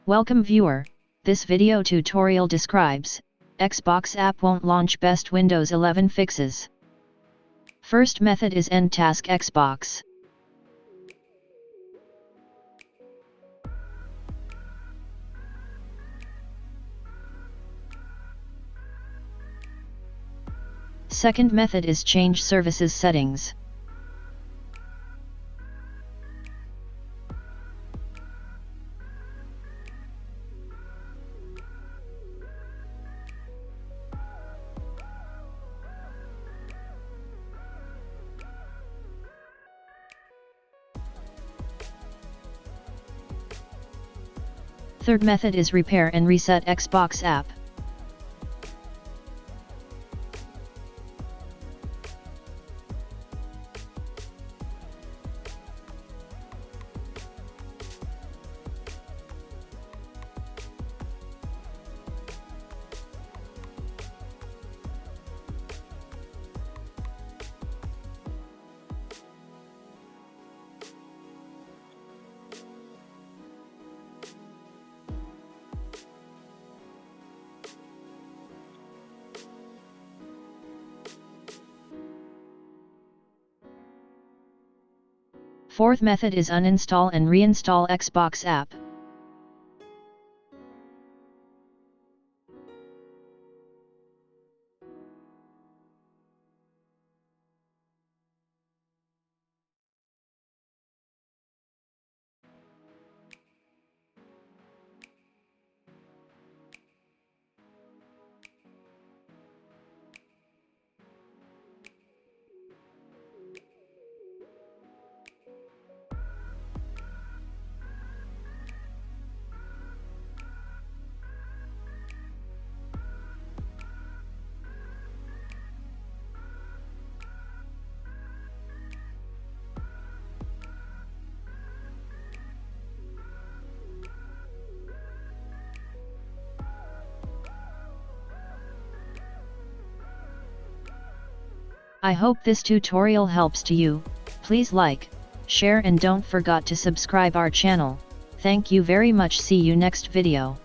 Welcome viewer, this video tutorial describes, Xbox app won't launch best Windows 11 fixes. First method is End Task Xbox. Second method is Change Services Settings. Third method is Repair and Reset Xbox app. Fourth method is Uninstall and Reinstall Xbox app. I hope this tutorial helps to you. Please like, share and don't forget to subscribe our channel. Thank you very much. See you next video.